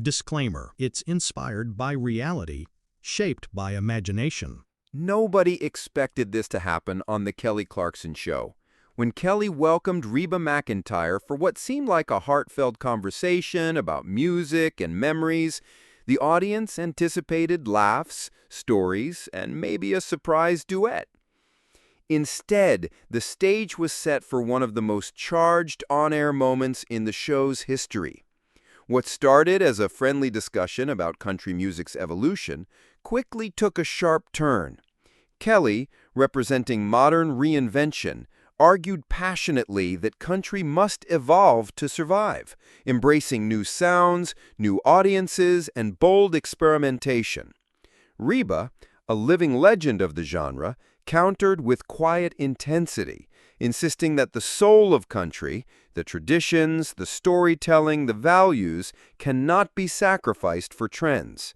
Disclaimer: it's inspired by reality, shaped by imagination. Nobody expected this to happen on The Kelly Clarkson Show. When Kelly welcomed Reba McEntire for what seemed like a heartfelt conversation about music and memories, the audience anticipated laughs, stories, and maybe a surprise duet. Instead, the stage was set for one of the most charged on-air moments in the show's history. What started as a friendly discussion about country music's evolution quickly took a sharp turn. Kelly, representing modern reinvention, argued passionately that country must evolve to survive, embracing new sounds, new audiences, and bold experimentation. Reba, a living legend of the genre, countered with quiet intensity, insisting that the soul of country, the traditions, the storytelling, the values, cannot be sacrificed for trends.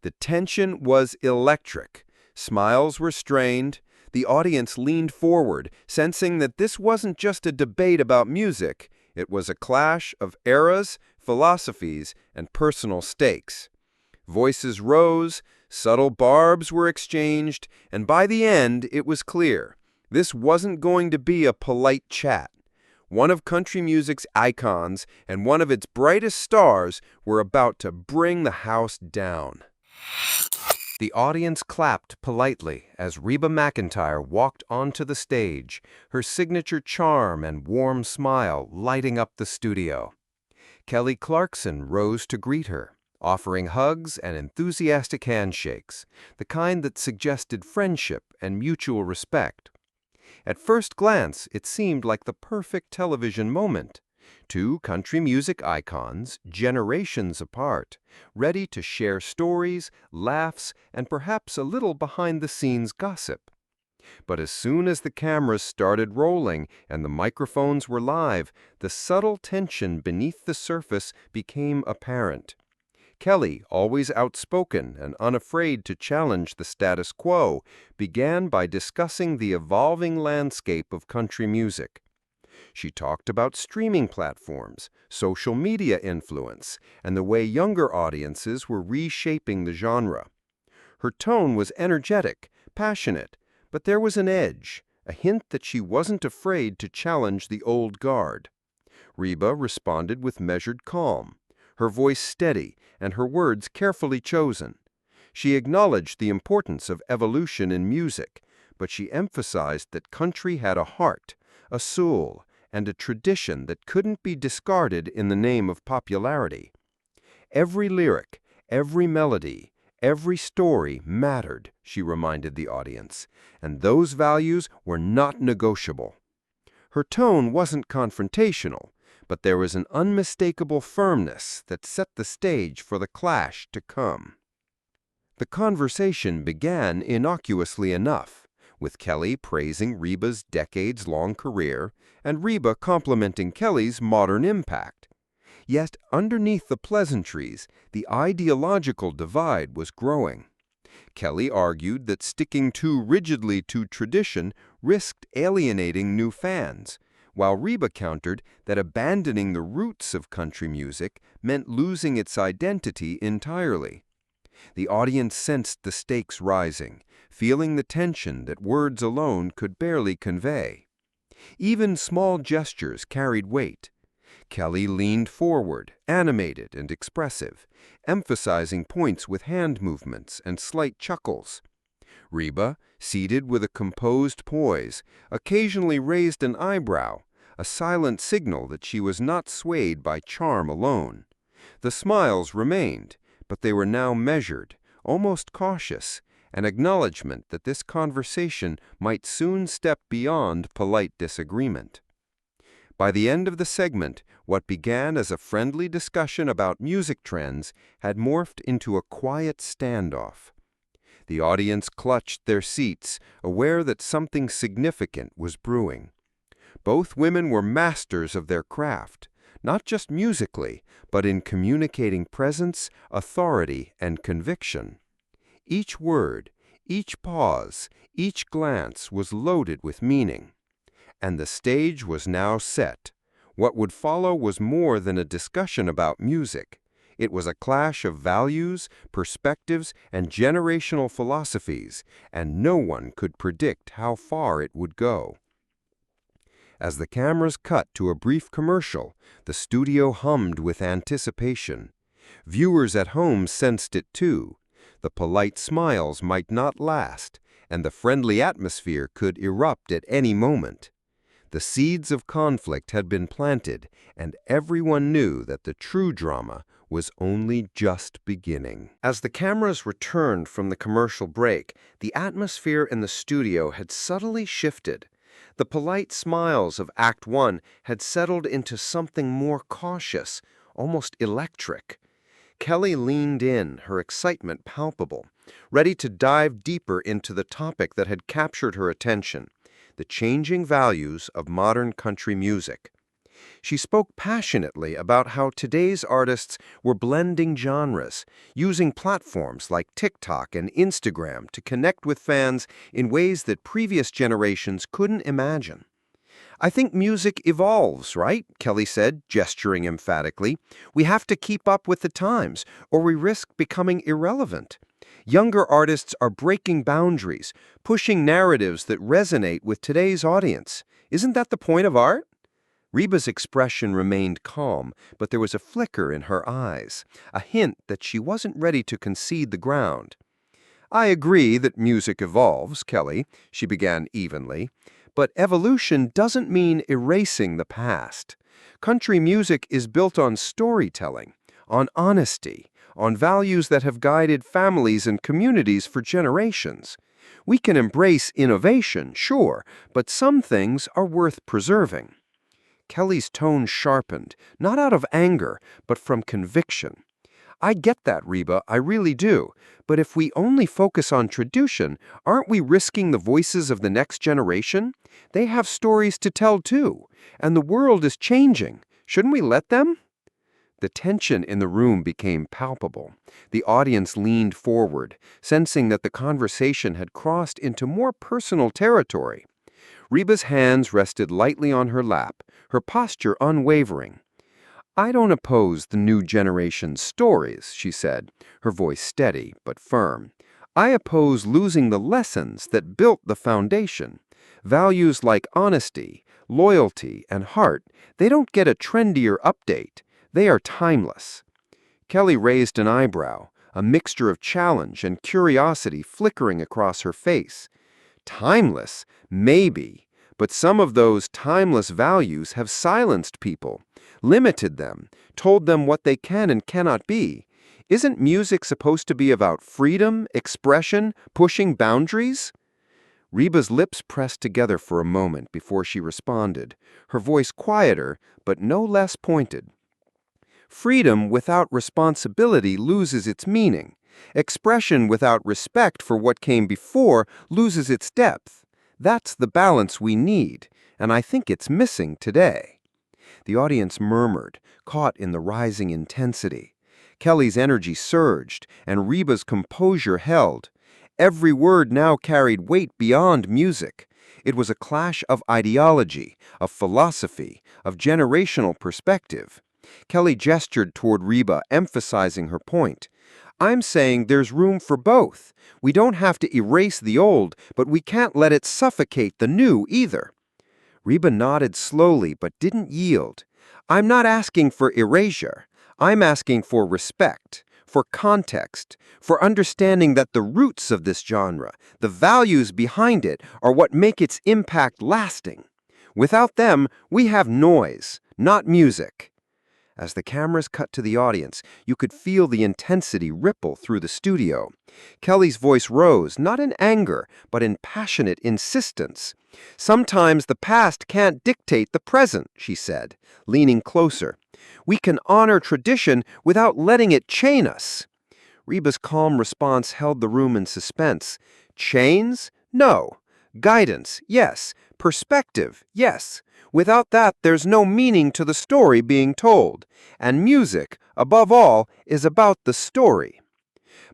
The tension was electric. Smiles were strained. The audience leaned forward, sensing that this wasn't just a debate about music, it was a clash of eras, philosophies, and personal stakes. Voices rose, subtle barbs were exchanged, and by the end, it was clear. This wasn't going to be a polite chat. One of country music's icons and one of its brightest stars were about to bring the house down. The audience clapped politely as Reba McEntire walked onto the stage, her signature charm and warm smile lighting up the studio. Kelly Clarkson rose to greet her, offering hugs and enthusiastic handshakes, the kind that suggested friendship and mutual respect. At first glance, it seemed like the perfect television moment. Two country music icons, generations apart, ready to share stories, laughs, and perhaps a little behind-the-scenes gossip. But as soon as the cameras started rolling and the microphones were live, the subtle tension beneath the surface became apparent. Kelly, always outspoken and unafraid to challenge the status quo, began by discussing the evolving landscape of country music. She talked about streaming platforms, social media influence, and the way younger audiences were reshaping the genre. Her tone was energetic, passionate, but there was an edge, a hint that she wasn't afraid to challenge the old guard. Reba responded with measured calm, her voice steady and her words carefully chosen. She acknowledged the importance of evolution in music, but she emphasized that country had a heart, a soul, and a tradition that couldn't be discarded in the name of popularity. Every lyric, every melody, every story mattered, she reminded the audience, and those values were not negotiable. Her tone wasn't confrontational, but there was an unmistakable firmness that set the stage for the clash to come. The conversation began innocuously enough, with Kelly praising Reba's decades-long career and Reba complimenting Kelly's modern impact. Yet underneath the pleasantries, the ideological divide was growing. Kelly argued that sticking too rigidly to tradition risked alienating new fans, while Reba countered that abandoning the roots of country music meant losing its identity entirely. The audience sensed the stakes rising, feeling the tension that words alone could barely convey. Even small gestures carried weight. Kelly leaned forward, animated and expressive, emphasizing points with hand movements and slight chuckles. Reba, seated with a composed poise, occasionally raised an eyebrow, a silent signal that she was not swayed by charm alone. The smiles remained, but they were now measured, almost cautious, an acknowledgement that this conversation might soon step beyond polite disagreement. By the end of the segment, what began as a friendly discussion about music trends had morphed into a quiet standoff. The audience clutched their seats, aware that something significant was brewing. Both women were masters of their craft, not just musically, but in communicating presence, authority, and conviction. Each word, each pause, each glance was loaded with meaning. And the stage was now set. What would follow was more than a discussion about music. It was a clash of values, perspectives, and generational philosophies, and no one could predict how far it would go. As the cameras cut to a brief commercial, the studio hummed with anticipation. Viewers at home sensed it too. The polite smiles might not last, and the friendly atmosphere could erupt at any moment. The seeds of conflict had been planted, and everyone knew that the true drama was only just beginning. As the cameras returned from the commercial break, the atmosphere in the studio had subtly shifted. The polite smiles of Act One had settled into something more cautious, almost electric. Kelly leaned in, her excitement palpable, ready to dive deeper into the topic that had captured her attention, the changing values of modern country music. She spoke passionately about how today's artists were blending genres, using platforms like TikTok and Instagram to connect with fans in ways that previous generations couldn't imagine. "I think music evolves, right?" Kelly said, gesturing emphatically. "We have to keep up with the times, or we risk becoming irrelevant. Younger artists are breaking boundaries, pushing narratives that resonate with today's audience. Isn't that the point of art?" Reba's expression remained calm, but there was a flicker in her eyes, a hint that she wasn't ready to concede the ground. "I agree that music evolves, Kelly," she began evenly, "but evolution doesn't mean erasing the past. Country music is built on storytelling, on honesty, on values that have guided families and communities for generations. We can embrace innovation, sure, but some things are worth preserving." Kelly's tone sharpened, not out of anger, but from conviction. "I get that, Reba, I really do. But if we only focus on tradition, aren't we risking the voices of the next generation? They have stories to tell too, and the world is changing. Shouldn't we let them?" The tension in the room became palpable. The audience leaned forward, sensing that the conversation had crossed into more personal territory. Reba's hands rested lightly on her lap, her posture unwavering. "I don't oppose the new generation's stories," she said, her voice steady but firm. "I oppose losing the lessons that built the foundation. Values like honesty, loyalty, and heart, they don't get a trendier update. They are timeless." Kelly raised an eyebrow, a mixture of challenge and curiosity flickering across her face. "Timeless? Maybe. But some of those timeless values have silenced people, limited them, told them what they can and cannot be. Isn't music supposed to be about freedom, expression, pushing boundaries?" Reba's lips pressed together for a moment before she responded, her voice quieter but no less pointed. "Freedom without responsibility loses its meaning. Expression without respect for what came before loses its depth. That's the balance we need, and I think it's missing today." The audience murmured, caught in the rising intensity. Kelly's energy surged, and Reba's composure held. Every word now carried weight beyond music. It was a clash of ideology, of philosophy, of generational perspective. Kelly gestured toward Reba, emphasizing her point. "I'm saying there's room for both. We don't have to erase the old, but we can't let it suffocate the new either." Reba nodded slowly but didn't yield. "I'm not asking for erasure. I'm asking for respect, for context, for understanding that the roots of this genre, the values behind it, are what make its impact lasting. Without them, we have noise, not music." As the cameras cut to the audience, you could feel the intensity ripple through the studio. Kelly's voice rose, not in anger, but in passionate insistence. "Sometimes the past can't dictate the present," she said, leaning closer. "We can honor tradition without letting it chain us." Reba's calm response held the room in suspense. "Chains? No. Guidance? Yes. Perspective? Yes. Without that, there's no meaning to the story being told. And music, above all, is about the story."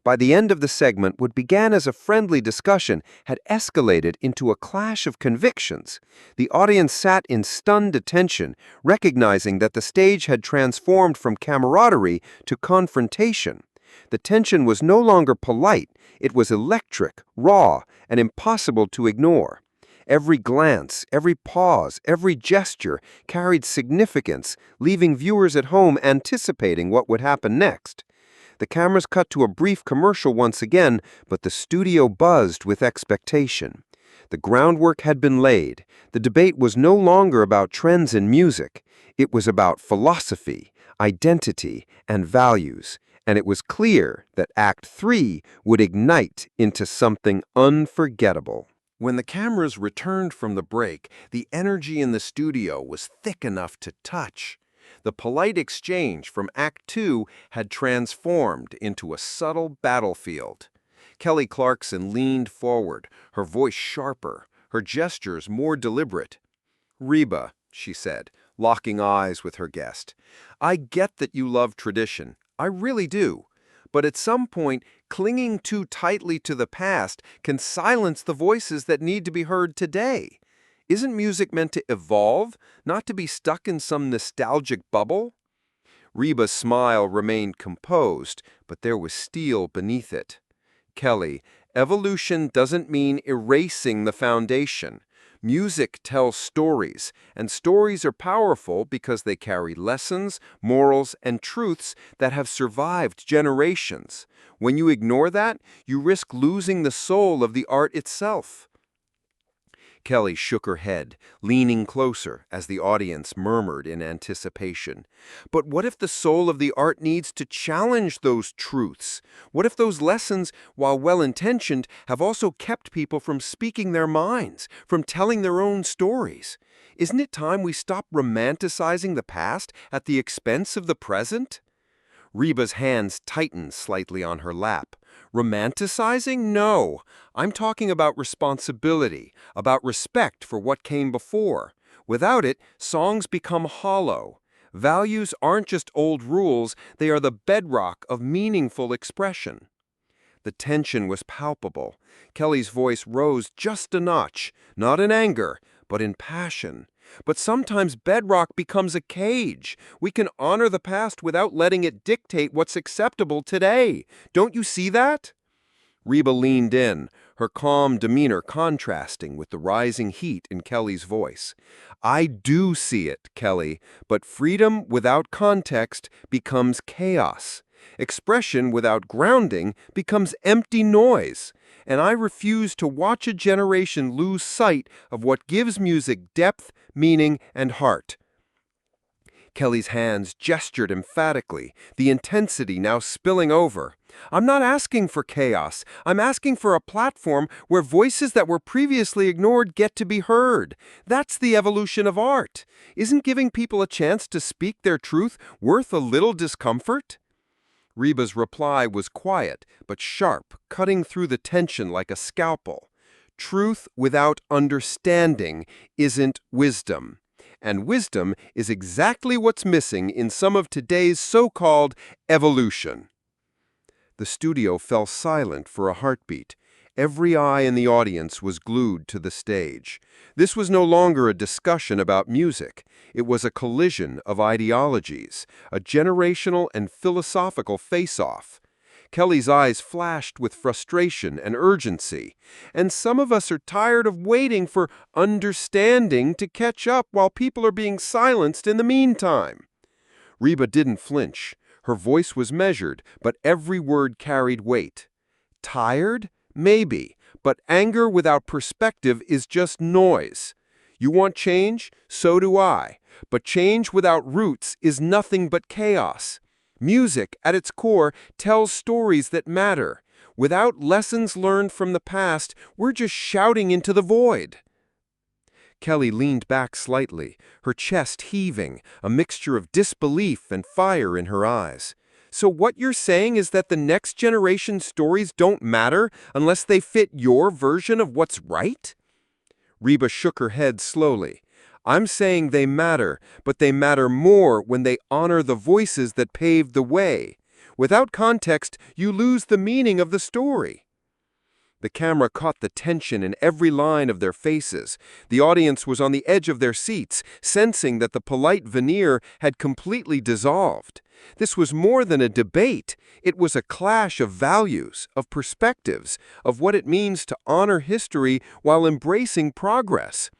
By the end of the segment, what began as a friendly discussion had escalated into a clash of convictions. The audience sat in stunned attention, recognizing that the stage had transformed from camaraderie to confrontation. The tension was no longer polite, it was electric, raw, and impossible to ignore. Every glance, every pause, every gesture carried significance, leaving viewers at home anticipating what would happen next. The cameras cut to a brief commercial once again, but the studio buzzed with expectation. The groundwork had been laid. The debate was no longer about trends in music. It was about philosophy, identity, and values. And it was clear that Act 3 would ignite into something unforgettable. When the cameras returned from the break, the energy in the studio was thick enough to touch. The polite exchange from Act 2 had transformed into a subtle battlefield. Kelly Clarkson leaned forward, her voice sharper, her gestures more deliberate. "Reba," she said, locking eyes with her guest, "I get that you love tradition. I really do. But at some point, clinging too tightly to the past can silence the voices that need to be heard today. Isn't music meant to evolve, not to be stuck in some nostalgic bubble?" Reba's smile remained composed, but there was steel beneath it. "Kelly, evolution doesn't mean erasing the foundation. Music tells stories, and stories are powerful because they carry lessons, morals, and truths that have survived generations. When you ignore that, you risk losing the soul of the art itself." Kelly shook her head, leaning closer as the audience murmured in anticipation. "But what if the soul of the art needs to challenge those truths? What if those lessons, while well-intentioned, have also kept people from speaking their minds, from telling their own stories? Isn't it time we stop romanticizing the past at the expense of the present?" Reba's hands tightened slightly on her lap. "Romanticizing? No. I'm talking about responsibility, about respect for what came before. Without it, songs become hollow. Values aren't just old rules, they are the bedrock of meaningful expression." The tension was palpable. Kelly's voice rose just a notch, not in anger, but in passion. "But sometimes bedrock becomes a cage. We can honor the past without letting it dictate what's acceptable today. Don't you see that?" Reba leaned in, her calm demeanor contrasting with the rising heat in Kelly's voice. "I do see it, Kelly, but freedom without context becomes chaos. Expression without grounding becomes empty noise. And I refuse to watch a generation lose sight of what gives music depth, meaning, and heart." Kelly's hands gestured emphatically, the intensity now spilling over. "I'm not asking for chaos. I'm asking for a platform where voices that were previously ignored get to be heard. That's the evolution of art. Isn't giving people a chance to speak their truth worth a little discomfort?" Reba's reply was quiet, but sharp, cutting through the tension like a scalpel. "Truth without understanding isn't wisdom. And wisdom is exactly what's missing in some of today's so-called evolution." The studio fell silent for a heartbeat. Every eye in the audience was glued to the stage. This was no longer a discussion about music. It was a collision of ideologies, a generational and philosophical face-off. Kelly's eyes flashed with frustration and urgency. "And some of us are tired of waiting for understanding to catch up while people are being silenced in the meantime." Reba didn't flinch. Her voice was measured, but every word carried weight. "Tired? Maybe, but anger without perspective is just noise. You want change? So do I. But change without roots is nothing but chaos. Music, at its core, tells stories that matter. Without lessons learned from the past, we're just shouting into the void." Kelly leaned back slightly, her chest heaving, a mixture of disbelief and fire in her eyes. "So what you're saying is that the next generation's stories don't matter unless they fit your version of what's right?" Reba shook her head slowly. "I'm saying they matter, but they matter more when they honor the voices that paved the way. Without context, you lose the meaning of the story. The camera caught the tension in every line of their faces. The audience was on the edge of their seats, sensing that the polite veneer had completely dissolved. This was more than a debate. It was a clash of values, of perspectives, of what it means to honor history while embracing progress.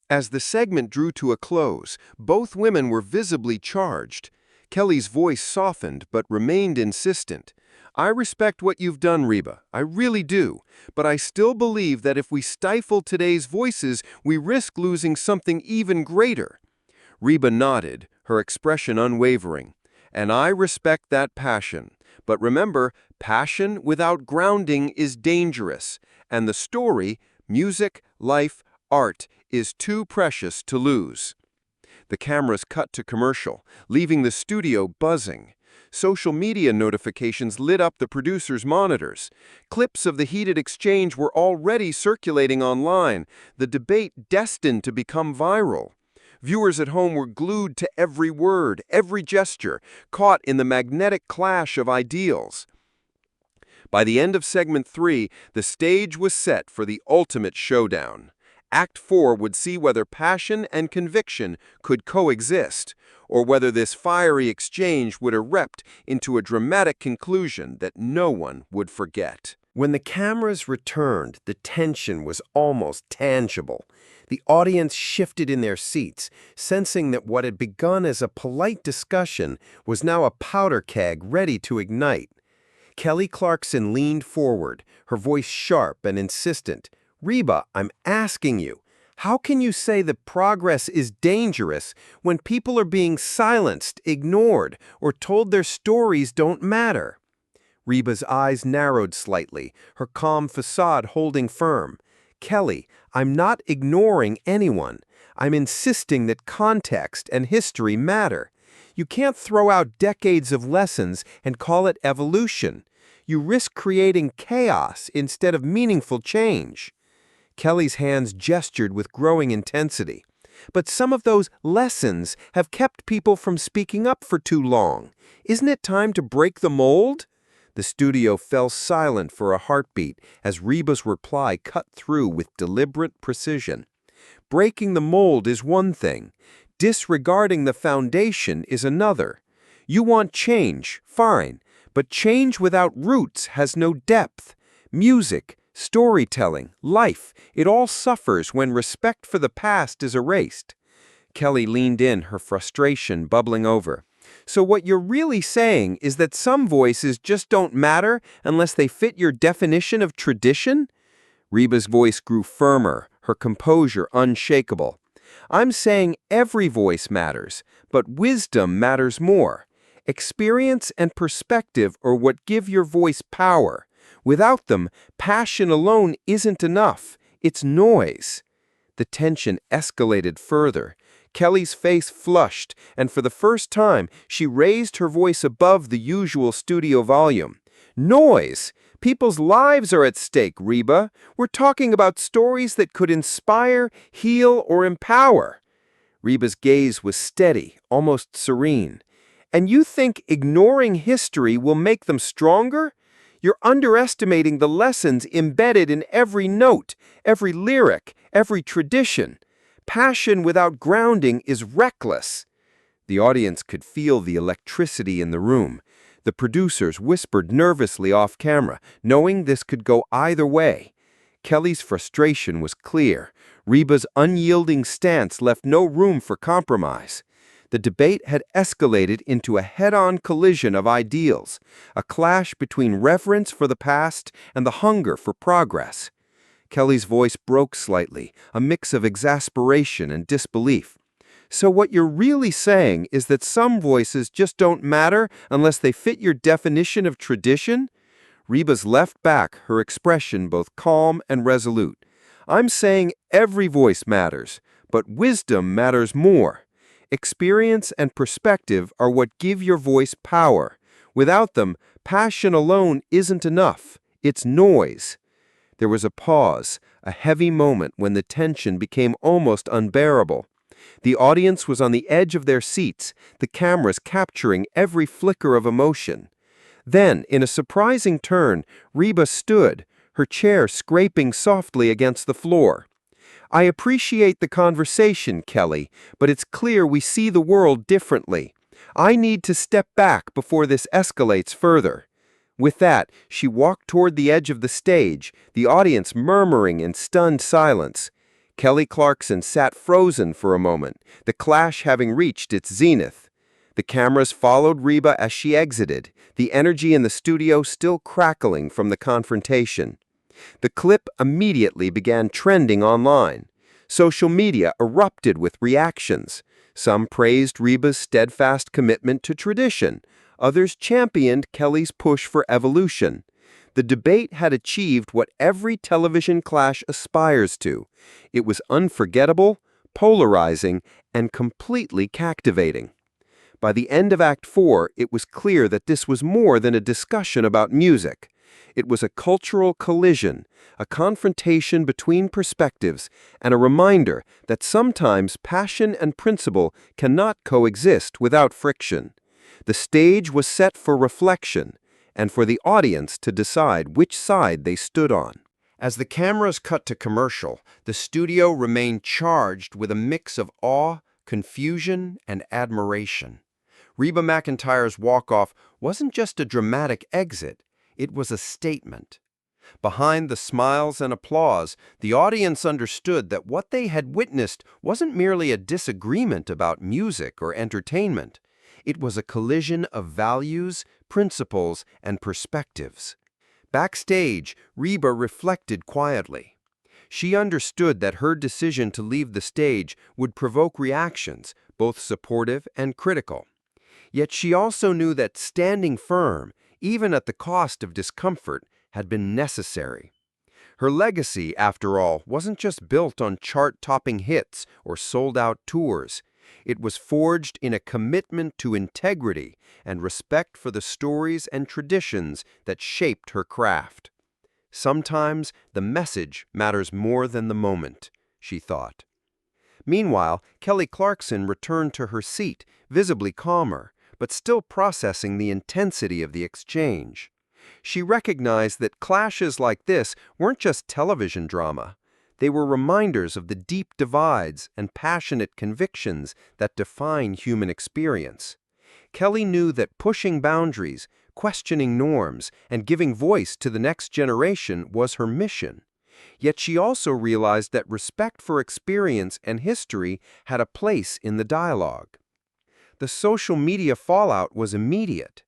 As the segment drew to a close, both women were visibly charged. Kelly's voice softened but remained insistent. "I respect what you've done, Reba. I really do. But I still believe that if we stifle today's voices, we risk losing something even greater." Reba nodded, her expression unwavering. "And I respect that passion. But remember, passion without grounding is dangerous. And the story, music, life, art, is too precious to lose." The cameras cut to commercial, leaving the studio buzzing. Social media notifications lit up the producers' monitors. Clips of the heated exchange were already circulating online, the debate destined to become viral. Viewers at home were glued to every word, every gesture, caught in the magnetic clash of ideals. By the end of segment 3, the stage was set for the ultimate showdown. Act 4 would see whether passion and conviction could coexist, or whether this fiery exchange would erupt into a dramatic conclusion that no one would forget. When the cameras returned, the tension was almost tangible. The audience shifted in their seats, sensing that what had begun as a polite discussion was now a powder keg ready to ignite. Kelly Clarkson leaned forward, her voice sharp and insistent. "Reba, I'm asking you, how can you say that progress is dangerous when people are being silenced, ignored, or told their stories don't matter?" Reba's eyes narrowed slightly, her calm facade holding firm. "Kelly, I'm not ignoring anyone. I'm insisting that context and history matter. You can't throw out decades of lessons and call it evolution. You risk creating chaos instead of meaningful change." Kelly's hands gestured with growing intensity. "But some of those lessons have kept people from speaking up for too long. Isn't it time to break the mold?" The studio fell silent for a heartbeat as Reba's reply cut through with deliberate precision. "Breaking the mold is one thing. Disregarding the foundation is another. You want change, fine, but change without roots has no depth. Music, storytelling, life, it all suffers when respect for the past is erased." Kelly leaned in, her frustration bubbling over. "So what you're really saying is that some voices just don't matter unless they fit your definition of tradition?" Reba's voice grew firmer, her composure unshakable. "I'm saying every voice matters, but wisdom matters more. Experience and perspective are what give your voice power. Without them, passion alone isn't enough. It's noise." The tension escalated further. Kelly's face flushed, and for the first time, she raised her voice above the usual studio volume. "Noise! People's lives are at stake, Reba. We're talking about stories that could inspire, heal, or empower." Reba's gaze was steady, almost serene. "And you think ignoring history will make them stronger? You're underestimating the lessons embedded in every note, every lyric, every tradition. Passion without grounding is reckless." The audience could feel the electricity in the room. The producers whispered nervously off camera, knowing this could go either way. Kelly's frustration was clear. Reba's unyielding stance left no room for compromise. The debate had escalated into a head-on collision of ideals, a clash between reverence for the past and the hunger for progress. Kelly's voice broke slightly, a mix of exasperation and disbelief. "So what you're really saying is that some voices just don't matter unless they fit your definition of tradition?" Reba's leapt back, her expression both calm and resolute. "I'm saying every voice matters, but wisdom matters more. Experience and perspective are what give your voice power. Without them, passion alone isn't enough. It's noise." There was a pause, a heavy moment when the tension became almost unbearable. The audience was on the edge of their seats, the cameras capturing every flicker of emotion. Then, in a surprising turn, Reba stood, her chair scraping softly against the floor. "I appreciate the conversation, Kelly, but it's clear we see the world differently. I need to step back before this escalates further." With that, she walked toward the edge of the stage, the audience murmuring in stunned silence. Kelly Clarkson sat frozen for a moment, the clash having reached its zenith. The cameras followed Reba as she exited, the energy in the studio still crackling from the confrontation. The clip immediately began trending online. Social media erupted with reactions. Some praised Reba's steadfast commitment to tradition. Others championed Kelly's push for evolution. The debate had achieved what every television clash aspires to. It was unforgettable, polarizing, and completely captivating. By the end of Act 4, it was clear that this was more than a discussion about music. It was a cultural collision, a confrontation between perspectives, and a reminder that sometimes passion and principle cannot coexist without friction. The stage was set for reflection, and for the audience to decide which side they stood on. As the cameras cut to commercial, the studio remained charged with a mix of awe, confusion, and admiration. Reba McEntire's walk-off wasn't just a dramatic exit, it was a statement. Behind the smiles and applause, the audience understood that what they had witnessed wasn't merely a disagreement about music or entertainment. It was a collision of values, principles, and perspectives. Backstage, Reba reflected quietly. She understood that her decision to leave the stage would provoke reactions, both supportive and critical. Yet she also knew that standing firm, even at the cost of discomfort, had been necessary. Her legacy, after all, wasn't just built on chart-topping hits or sold-out tours. It was forged in a commitment to integrity and respect for the stories and traditions that shaped her craft. Sometimes the message matters more than the moment, she thought. Meanwhile, Kelly Clarkson returned to her seat, visibly calmer, but still processing the intensity of the exchange. She recognized that clashes like this weren't just television drama. They were reminders of the deep divides and passionate convictions that define human experience. Kelly knew that pushing boundaries, questioning norms, and giving voice to the next generation was her mission. Yet she also realized that respect for experience and history had a place in the dialogue. The social media fallout was immediate.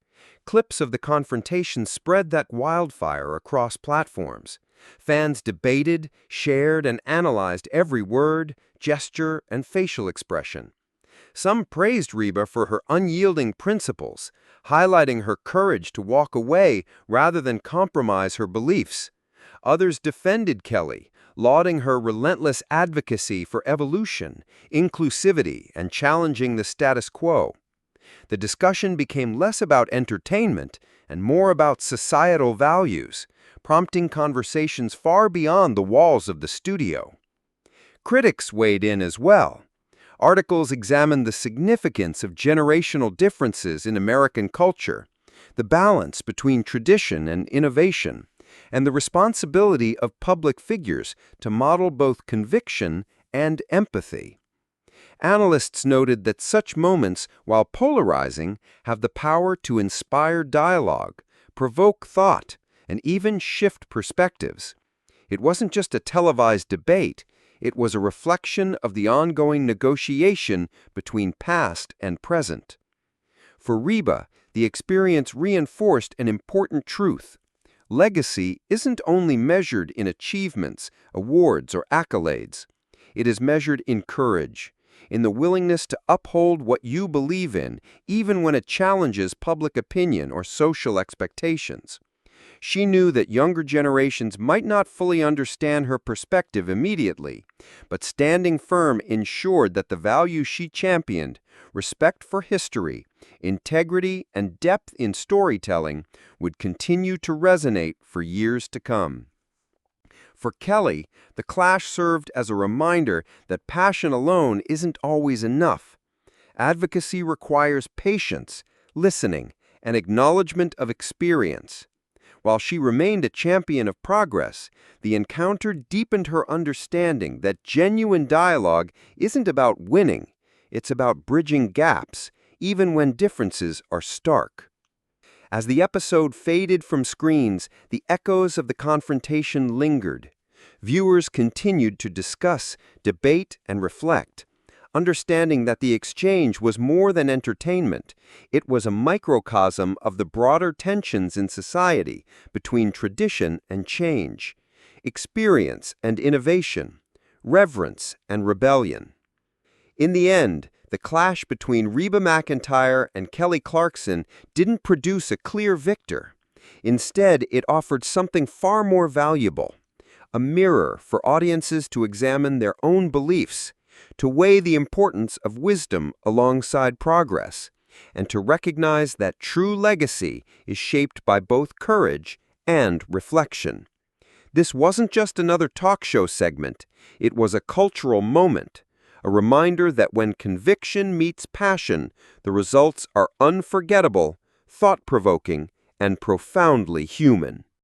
Clips of the confrontation spread like wildfire across platforms. Fans debated, shared, and analyzed every word, gesture, and facial expression. Some praised Reba for her unyielding principles, highlighting her courage to walk away rather than compromise her beliefs. Others defended Kelly, lauding her relentless advocacy for evolution, inclusivity, and challenging the status quo. The discussion became less about entertainment and more about societal values, prompting conversations far beyond the walls of the studio. Critics weighed in as well. Articles examined the significance of generational differences in American culture, the balance between tradition and innovation, and the responsibility of public figures to model both conviction and empathy. Analysts noted that such moments, while polarizing, have the power to inspire dialogue, provoke thought, and even shift perspectives. It wasn't just a televised debate, it was a reflection of the ongoing negotiation between past and present. For Reba, the experience reinforced an important truth. Legacy isn't only measured in achievements, awards, or accolades. It is measured in courage, in the willingness to uphold what you believe in, even when it challenges public opinion or social expectations. She knew that younger generations might not fully understand her perspective immediately, but standing firm ensured that the values she championed, respect for history, integrity, and depth in storytelling, would continue to resonate for years to come. For Kelly, the clash served as a reminder that passion alone isn't always enough. Advocacy requires patience, listening, an acknowledgement of experience. While she remained a champion of progress, the encounter deepened her understanding that genuine dialogue isn't about winning, it's about bridging gaps, even when differences are stark. As the episode faded from screens, the echoes of the confrontation lingered. Viewers continued to discuss, debate, and reflect, understanding that the exchange was more than entertainment. It was a microcosm of the broader tensions in society between tradition and change, experience and innovation, reverence and rebellion. In the end, the clash between Reba McEntire and Kelly Clarkson didn't produce a clear victor. Instead, it offered something far more valuable, a mirror for audiences to examine their own beliefs, to weigh the importance of wisdom alongside progress, and to recognize that true legacy is shaped by both courage and reflection. This wasn't just another talk show segment, it was a cultural moment, a reminder that when conviction meets passion, the results are unforgettable, thought-provoking, and profoundly human.